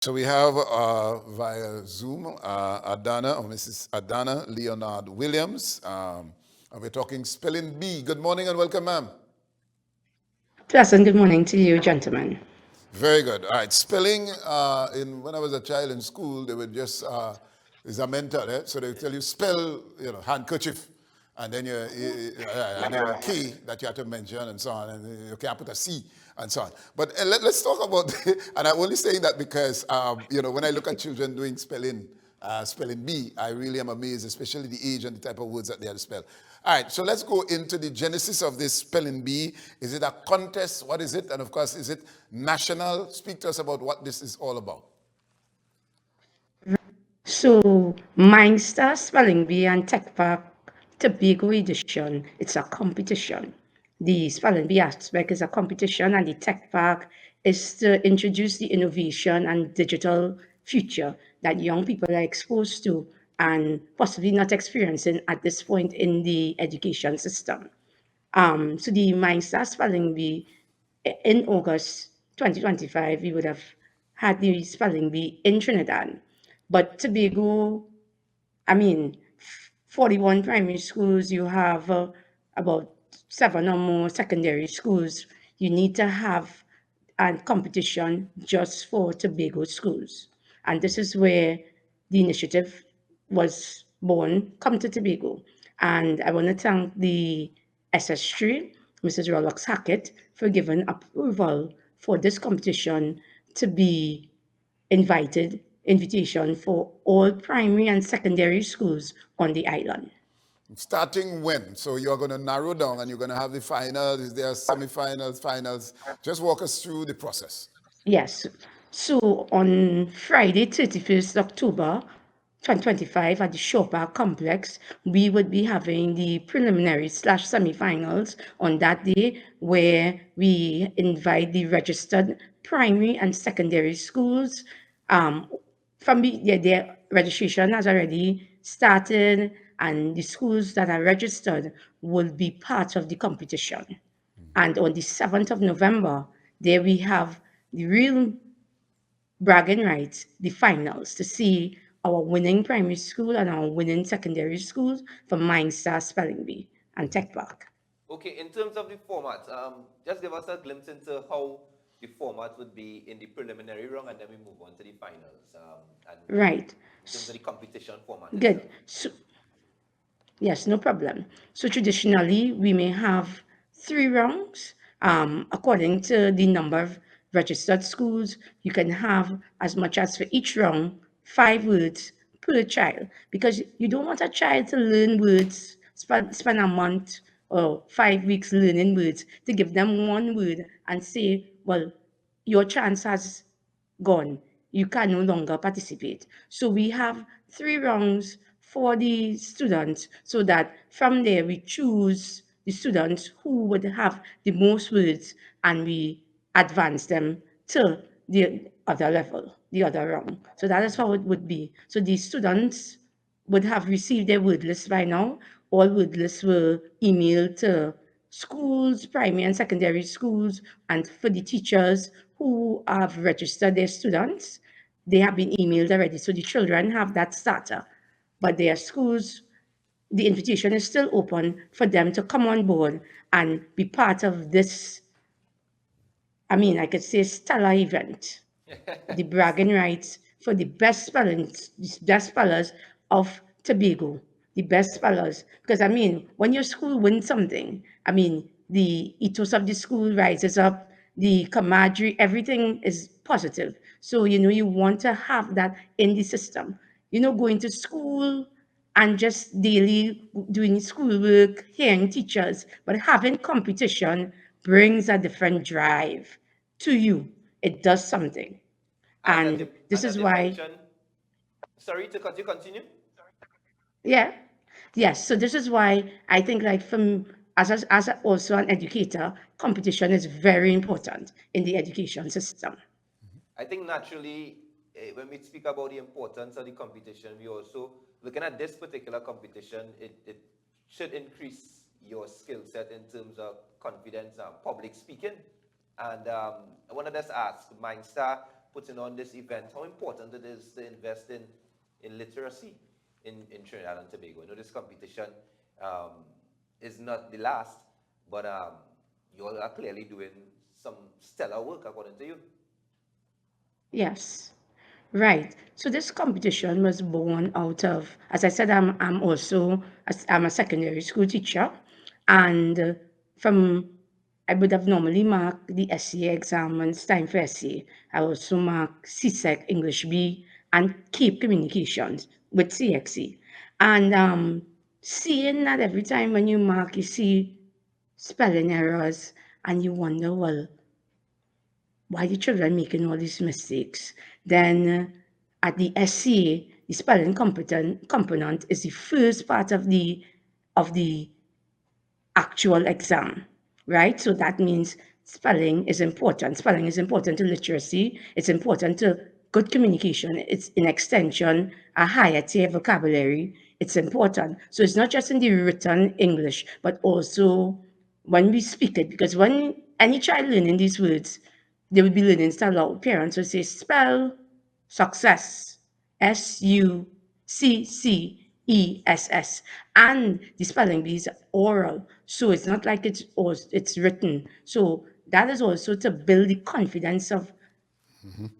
So we have via Zoom Adanna or Mrs. Adanna Leonard-Williams, and we're talking spelling bee. Good morning and welcome, ma'am. Pleasant good morning to you, gentlemen. Very good. All right, spelling. When I was a child in school, they would just is a mentor, so they would tell you spell, handkerchief, and then and then key that you have to mention and so on, and you can't put a C and so on. But let's talk about, and I'm only saying that because when I look at children doing spelling bee, I really am amazed, especially the age and the type of words that they have to spell. All right, so let's go into the genesis of this spelling bee. Is it a contest? What is it? And of course, is it national? Speak to us about what this is all about. So, Mindstar Spelling Bee and Tech Park Tobago edition, it's a competition. The Spelling Bee aspect is a competition, and the Tech Park is to introduce the innovation and digital future that young people are exposed to and possibly not experiencing at this point in the education system. So the Mindstar Spelling Bee in August 2025, we would have had the spelling bee in Trinidad. But Tobago, I mean, 41 primary schools, you have about 7 or more secondary schools. You need to have a competition just for Tobago schools. And this is where the initiative was born, Come to Tobago. And I want to thank the SS3, Mrs. Rolex Hackett, for giving approval for this competition to be invitation for all primary and secondary schools on the island. Starting when? So you're going to narrow down and you're going to have the finals. Is there semifinals, finals? Just walk us through the process. Yes. So on Friday, 31st October 2025 at the Shopper Complex, we would be having the preliminary slash semifinals on that day, where we invite the registered primary and secondary schools. From their registration has already started, and the schools that are registered will be part of the competition. And on the 7th of November, there we have the real bragging rights, the finals, to see our winning primary school and our winning secondary schools for Mindstar Spelling Bee and Tech Park. Okay, in terms of the format, just give us a glimpse into how the format would be in the preliminary round, and then we move on to the finals. And Right. in terms of the competition format Good. itself. So, yes, no problem. So traditionally, we may have 3 rounds. According to the number of registered schools, you can have as much as for each round 5 words per child, because you don't want a child to learn words, spend a month or 5 weeks learning words to give them one word and say, well, your chance has gone. You can no longer participate. So we have 3 rounds for the students, so that from there we choose the students who would have the most words, and we advance them to the other level, the other round. So that is how it would be. So the students would have received their word list by now. All word lists were emailed to schools, primary and secondary schools, and for the teachers who have registered their students, they have been emailed already. So the children have that starter. But their schools, the invitation is still open for them to come on board and be part of this, I could say, stellar event, the bragging rights for the best spellers of Tobago, the best spellers. Because when your school wins something, the ethos of the school rises up, the camaraderie, everything is positive. So you want to have that in the system. Going to school and just daily doing schoolwork, hearing teachers, but having competition brings a different drive to you. It does something. And as And you this and as is you why, mentioned, sorry to cut you, continue. yeah, yes. So this is why I think, like, from also an educator, competition is very important in the education system. I think naturally, when we speak about the importance of the competition, we also looking at this particular competition. It should increase your skill set in terms of confidence, public speaking. And I want to just ask Mindstar, putting on this event, how important it is to invest in literacy in Trinidad and Tobago. This competition um, is not the last, but you all are clearly doing some stellar work according to you. Yes. Right. So this competition was born out of, as I said, I'm also I'm a secondary school teacher, and from I would have normally marked the SCA exam when it's time for SCA. I also mark CSEC English B and keep communications with CXE, and seeing that every time when you mark, you see spelling errors, and you wonder, well, why the children making all these mistakes? Then at the SCA, the spelling component is the first part of the actual exam, right? So that means spelling is important. Spelling is important to literacy. It's important to good communication. It's in extension, a higher tier vocabulary. It's important. So it's not just in the written English, but also when we speak it, because when any child learning these words, they will be learning to allow parents to say spell success, Success, and the spelling bee is oral, so it's not like it's written. So that is also to build the confidence of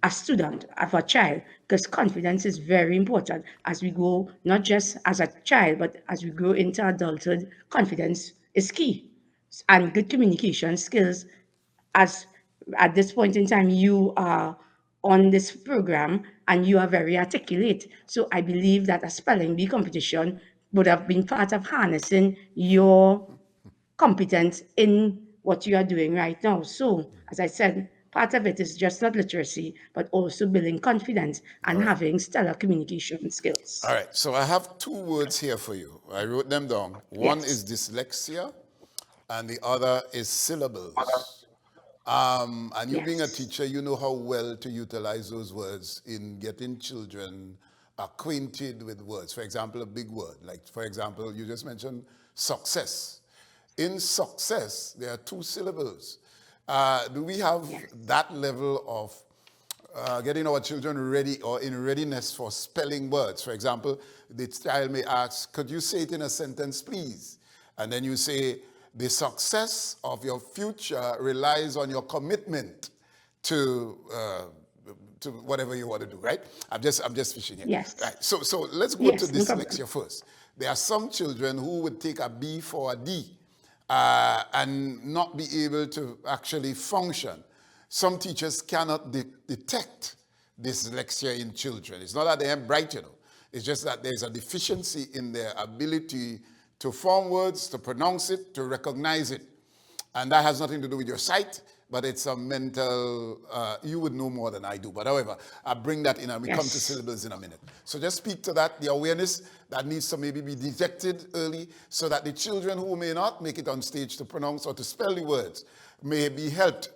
a student, of a child, because confidence is very important as we go, not just as a child, but as we grow into adulthood. Confidence is key, and good communication skills. As at this point in time, you are on this program and you are very articulate. So I believe that a spelling bee competition would have been part of harnessing your competence in what you are doing right now. So, as I said, part of it is just not literacy, but also building confidence All and right. having stellar communication All skills. right. So I have two words here for you. I wrote them down. One is Yes. dyslexia, and the other is syllables. And you being a Yes. teacher, you know how well to utilize those words in getting children acquainted with words. For example, a big word, like for example, you just mentioned success. In success, there are two syllables. Do we have Yes. that level of getting our children ready or in readiness for spelling words? For example, the child may ask, could you say it in a sentence, please? And then you say, the success of your future relies on your commitment to whatever you want to do, right? I'm just fishing here. Yes. Right. So let's go to Yes. No problem. dyslexia first. There are some children who would take a B for a D and not be able to actually function. Some teachers cannot detect dyslexia in children. It's not that they are bright, It's just that there's a deficiency in their ability to form words, to pronounce it, to recognize it. And that has nothing to do with your sight, but it's a mental, you would know more than I do. But however, I'll bring that in and we come to Yes. syllables in a minute. So just speak to that, the awareness that needs to maybe be detected early so that the children who may not make it on stage to pronounce or to spell the words may be helped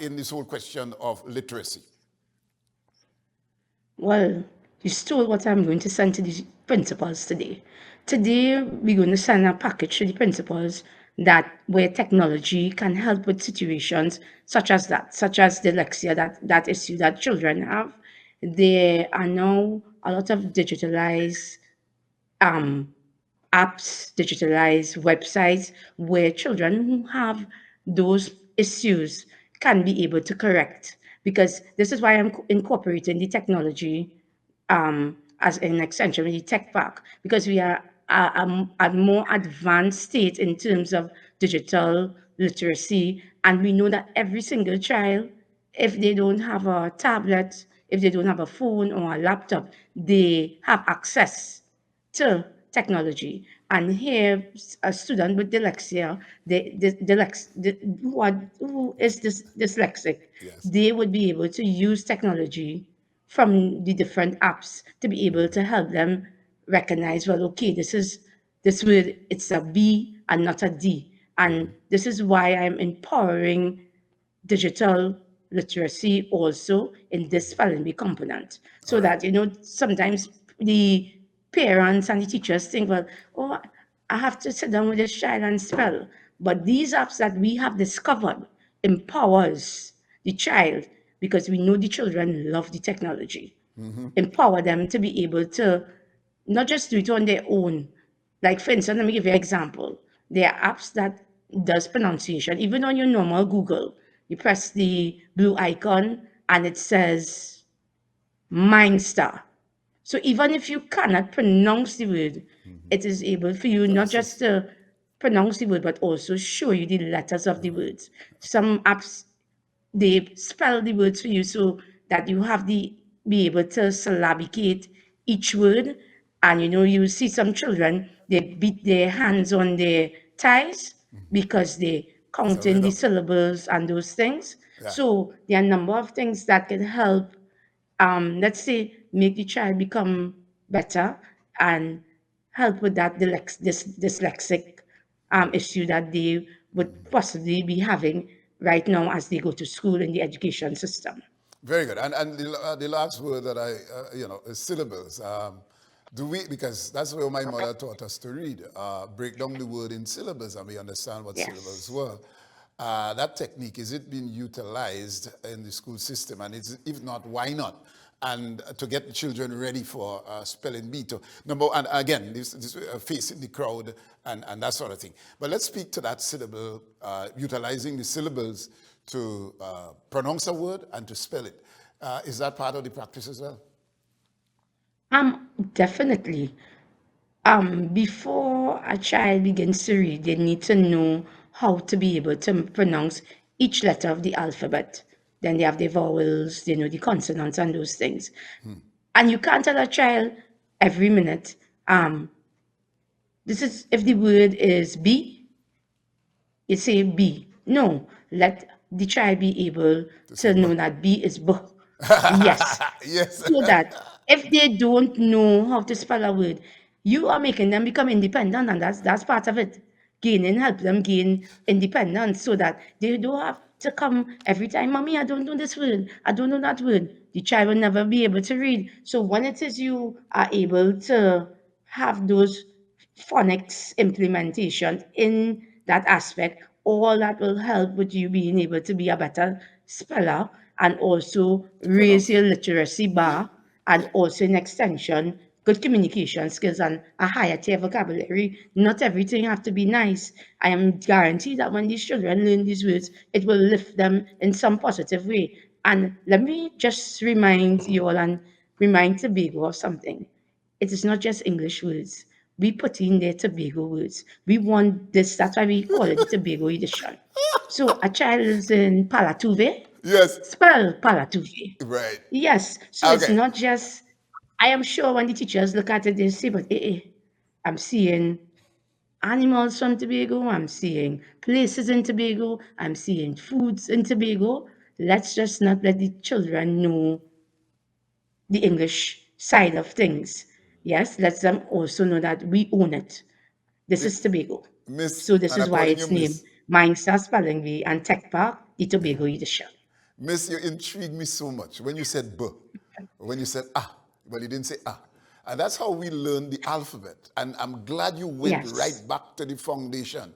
in this whole question of literacy. Well, you stole what I'm going to send to the principals today. Today, we're going to send a package to the principals that where technology can help with situations such as that, such as dyslexia, that issue that children have. There are now a lot of digitalized um, apps, digitalized websites where children who have those issues can be able to correct. Because this is why I'm incorporating the technology as an extension with the tech park, because we are a more advanced state in terms of digital literacy. And we know that every single child, if they don't have a tablet, if they don't have a phone or a laptop, they have access to technology. And here, a student with dyslexia, who is dyslexic, Yes. they would be able to use technology from the different apps to be able to help them recognize, well, okay, this word, it's a B and not a D. And this is why I'm empowering digital literacy also in this spelling bee component. All So right. that, sometimes the parents and the teachers think, well, oh, I have to sit down with this child and spell. But these apps that we have discovered empowers the child because we know the children love the technology. Empower them to be able to not just do it on their own. Like for instance, let me give you an example. There are apps that does pronunciation. Even on your normal Google, you press the blue icon and it says Mindstar. So even if you cannot pronounce the word, it is able for you To not just assist. to pronounce the word, but also show you the letters of the words. Some apps they spell the words for you so that you have the be able to syllabicate each word. And you see some children, they beat their hands on their thighs because they It's a counting the rhythm. syllables and those things. Yeah. So there are a number of things that can help, let's say, make the child become better and help with that dyslexic issue that they would possibly be having right now as they go to school in the education system. Very good. And the last word that is syllables. Do we, because that's where my mother taught us to read, break down the word in syllables and we understand what syllables Yes. were. That technique, is it being utilized in the school system? And if not, why not? And to get the children ready for spelling bee. Number, and again, this facing the crowd and that sort of thing. But let's speak to that syllable, utilizing the syllables to pronounce a word and to spell it. Is that part of the practice as well? Definitely. Before a child begins to read, they need to know how to be able to pronounce each letter of the alphabet. Then they have the vowels, they know the consonants and those things. And you can't tell a child every minute, this is if the word is B, you say B. No, let the child be able To say, to "Buh." know that B is B. Yes. Yes. So that if they don't know how to spell a word, you are making them become independent, and that's part of it. Help them gain independence so that they don't have to come every time, Mommy, I don't know this word, I don't know that word. The child will never be able to read. So when it is you are able to have those phonics implementation in that aspect, all that will help with you being able to be a better speller and also To raise pronounce. your literacy bar and Yeah. also in extension, good communication skills and a higher tier vocabulary. Not everything have to be nice. I am guaranteed that when these children learn these words, it will lift them in some positive way. And let me just remind you all and remind Tobago of something. It is not just English words. We put in there Tobago words. We want this, that's why we call it the Tobago edition. So a child lives in Palatuve, Yes. spell Palatuve. Right. Yes, so it's Okay. not just, I am sure when the teachers look at it, they say, but I'm seeing animals from Tobago, I'm seeing places in Tobago, I'm seeing foods in Tobago. Let's just not let the children know the English side of things. Yes, let them also know that we own it. This is Tobago. Miss, So this and is I'm why calling you it's named Miss. Mindstar Spelling Bee and Tech Park, the Tobago edition. Miss, you intrigued me so much when you said "b," when you said "ah," well, you didn't say "ah," and that's how we learn the alphabet. And I'm glad you went right Yes. back to the foundation.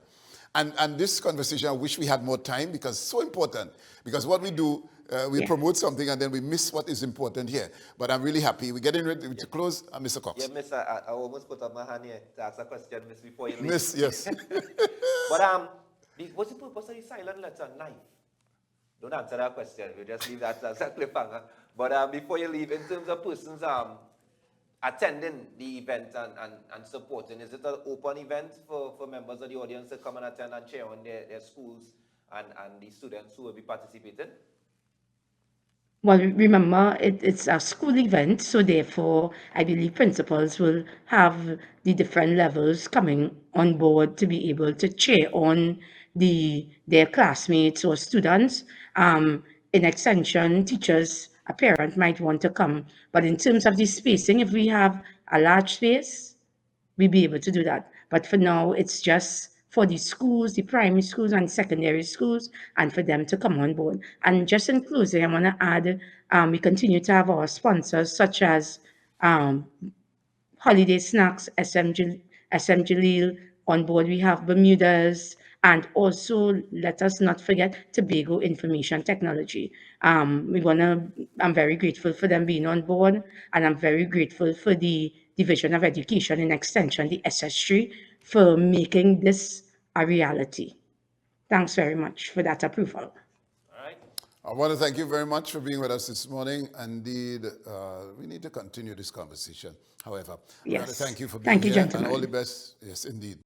And this conversation, I wish we had more time because it's so important. Because what we do, we Yeah. promote something and then we miss what is important here. But I'm really happy. We're getting ready to close, Mr. Yeah, Cox. Miss, I almost put up my hand here to ask a question, Miss, before you leave. Miss, yes. But what's the purpose of the silent letter knife? Don't answer that question. We'll just leave that as a cliffhanger. But before you leave, in terms of persons attending the event and supporting, is it an open event for members of the audience to come and attend and cheer on their schools and the students who will be participating? Well, remember, it's a school event, so therefore, I believe principals will have the different levels coming on board to be able to cheer on their classmates or students. In extension, teachers, a parent might want to come, but in terms of the spacing, if we have a large space, we'll be able to do that. But for now, it's just for the schools, the primary schools and secondary schools, and for them to come on board. And just in closing, I want to add, we continue to have our sponsors such as um, Holiday Snacks, SM Jaleel on board. We have Bermudas And also, let us not forget Tobago Information Technology. I'm very grateful for them being on board, and I'm very grateful for the Division of Education and Extension, the SS3, for making this a reality. Thanks very much for that approval. All right. I want to thank you very much for being with us this morning. Indeed, we need to continue this conversation. However, I want to Yes. thank you for being Thank you, here, and gentlemen. all the best. Yes, indeed.